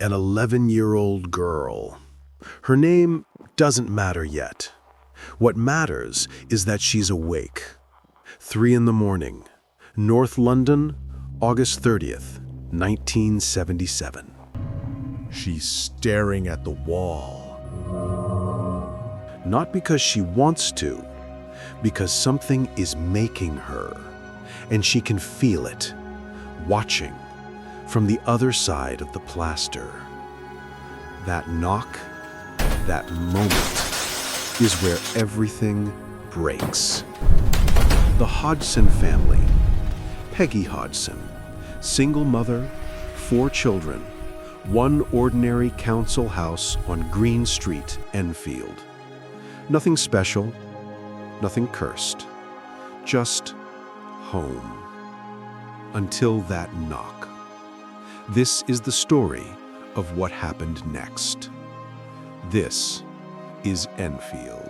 an 11-year-old girl. Her name doesn't matter yet. What matters is that she's awake. 3 in the morning, North London, August 30th, 1977. She's staring at the wall. Not because she wants to, because something is making her, and she can feel it, watching from the other side of the plaster. That knock, that moment, is where everything breaks. The Hodgson family, Peggy Hodgson, single mother, 4 children, one ordinary council house on Green Street, Enfield. Nothing special, nothing cursed, just home. Until that knock. This is the story of what happened next. This is Enfield.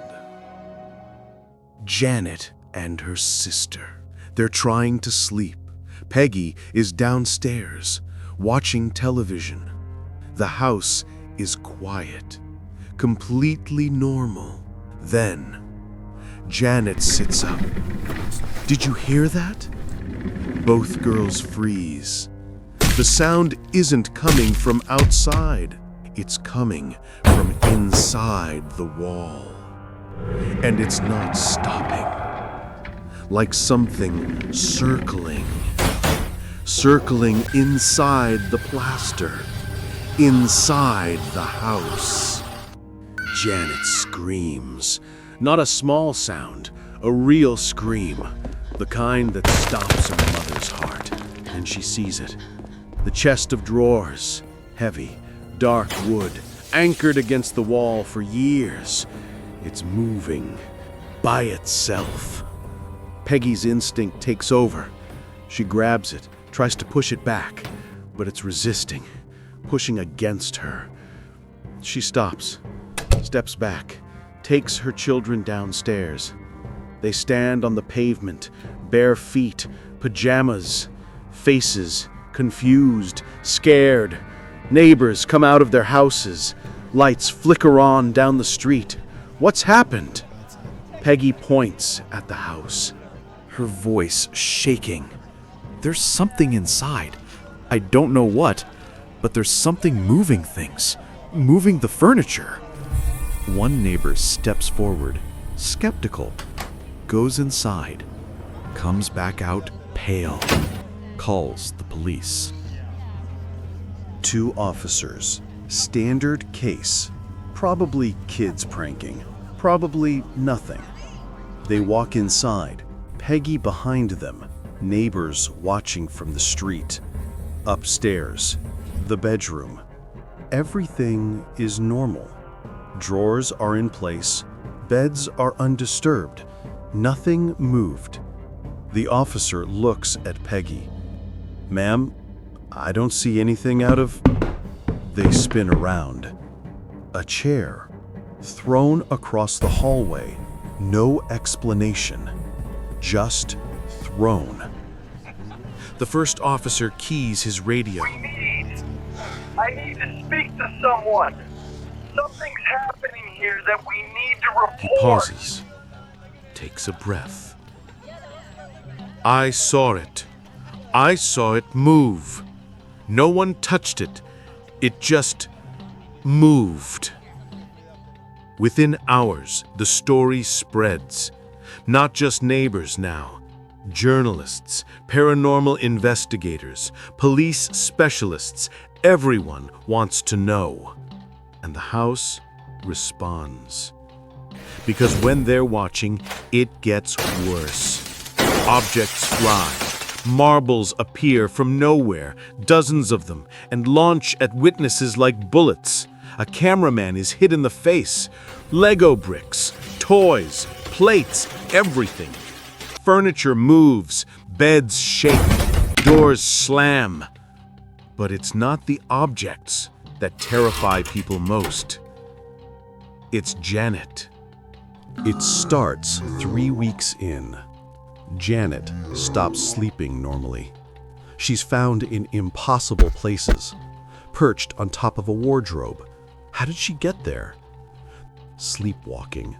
Janet and her sister. They're trying to sleep. Peggy is downstairs, watching television. The house is quiet, completely normal. Then, Janet sits up. Did you hear that? Both girls freeze. The sound isn't coming from outside. It's coming from inside the wall. And it's not stopping. Like something circling inside the plaster, inside the house. Janet screams. Not a small sound, a real scream. The kind that stops a mother's heart. And she sees it. The chest of drawers, heavy, dark wood, anchored against the wall for years. It's moving by itself. Peggy's instinct takes over. She grabs it, tries to push it back, but it's resisting, pushing against her. She stops, steps back, takes her children downstairs. They stand on the pavement, bare feet, pajamas, faces confused, scared. Neighbors come out of their houses. Lights flicker on down the street. What's happened? Peggy points at the house, her voice shaking. There's something inside. I don't know what, but there's something moving things, moving the furniture. One neighbor steps forward, skeptical, goes inside, comes back out pale, calls the police. 2 officers, standard case, probably kids pranking, probably nothing. They walk inside, Peggy behind them, neighbors watching from the street. Upstairs, the bedroom. Everything is normal. Drawers are in place, beds are undisturbed, nothing moved. The officer looks at Peggy. Ma'am, I don't see anything out of... They spin around. A chair, thrown across the hallway. No explanation, just thrown. The first officer keys his radio. I need to speak to someone. Something's happening here that we need to report. He pauses, takes a breath. I saw it. I saw it move. No one touched it. It just moved. Within hours, the story spreads. Not just neighbors now. Journalists, paranormal investigators, police specialists, everyone wants to know. And the house responds. Because when they're watching, it gets worse. Objects fly. Marbles appear from nowhere, dozens of them, and launch at witnesses like bullets. A cameraman is hit in the face. Lego bricks, toys, plates, everything. Furniture moves, beds shake, doors slam. But it's not the objects that terrify people most. It's Janet. It starts 3 weeks in. Janet stops sleeping normally. She's found in impossible places. perched on top of a wardrobe. How did she get there? Sleepwalking,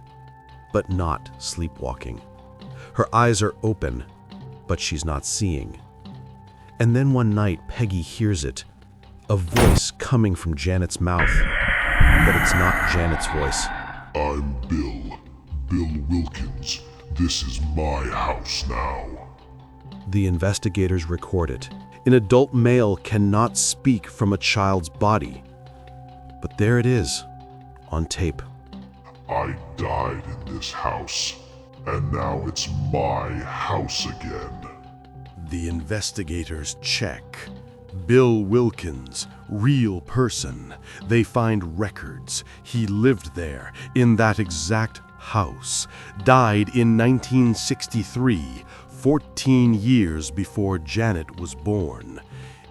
but not sleepwalking. Her eyes are open, but she's not seeing. And then one night, Peggy hears it, a voice coming from Janet's mouth, but it's not Janet's voice. I'm Bill Wilkins. This is my house now. The investigators record it. An adult male cannot speak from a child's body. But there it is, on tape. I died in this house, and now it's my house again. The investigators check. Bill Wilkins, real person. They find records. He lived there, in that exact house. Died in 1963, 14 years before Janet was born.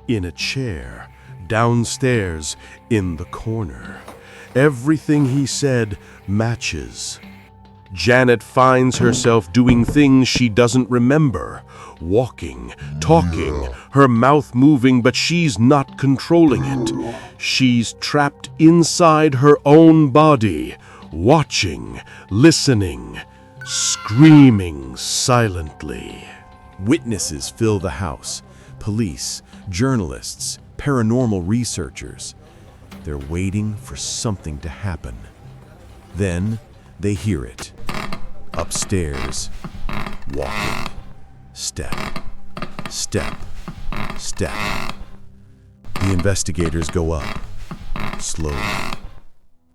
In a chair, downstairs, in the corner. Everything he said matches. Janet finds herself doing things she doesn't remember. Walking, talking, her mouth moving, but she's not controlling it. She's trapped inside her own body, watching, listening, screaming silently. Witnesses fill the house. Police, journalists, paranormal researchers. They're waiting for something to happen. Then they hear it. Upstairs, walking. Step, step, step. The investigators go up, slowly,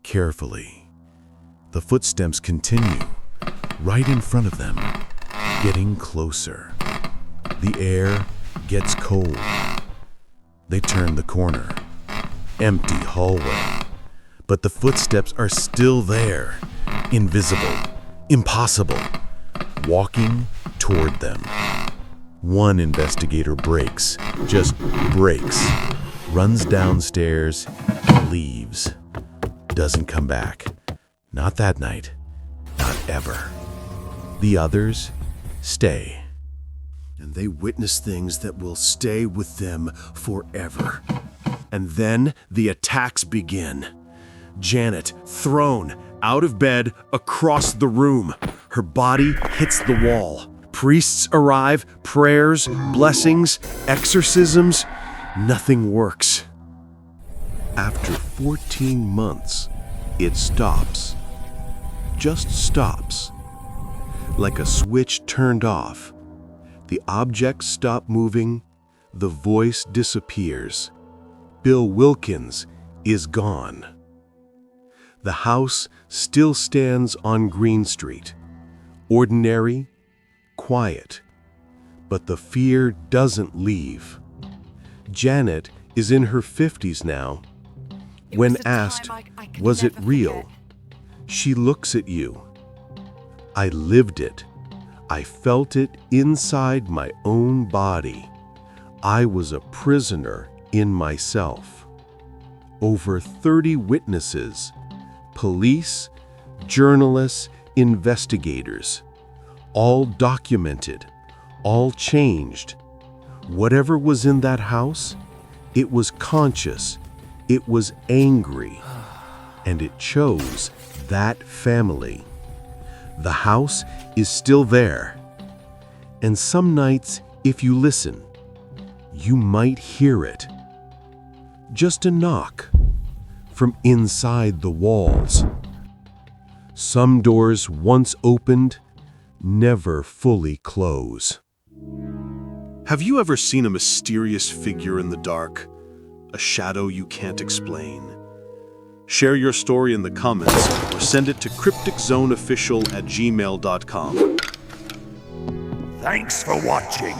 carefully. The footsteps continue, right in front of them, getting closer. The air gets cold. They turn the corner. Empty hallway. But the footsteps are still there, invisible, impossible, walking toward them. One investigator breaks, just breaks, runs downstairs, leaves. Doesn't come back. Not that night. Not ever. The others stay. And they witness things that will stay with them forever. And then the attacks begin. Janet, thrown out of bed across the room. Her body hits the wall. Priests arrive, prayers, blessings, exorcisms. Nothing works. After 14 months, it stops. Just stops. Like a switch turned off. The objects stop moving. The voice disappears. Bill Wilkins is gone. The house still stands on Green Street. Ordinary, quiet. But the fear doesn't leave. Janet is in her 50s now. When asked, was it real? She looks at you. I lived it. I felt it inside my own body. I was a prisoner in myself. Over 30 witnesses, police, journalists, investigators, all documented, all changed. Whatever was in that house, it was conscious, it was angry, and it chose that family. The house is still there. And some nights, if you listen, you might hear it. Just a knock from inside the walls. Some doors once opened, never fully close. Have you ever seen a mysterious figure in the dark? A shadow you can't explain? Share your story in the comments or send it to crypticzoneofficial@gmail.com. Thanks for watching.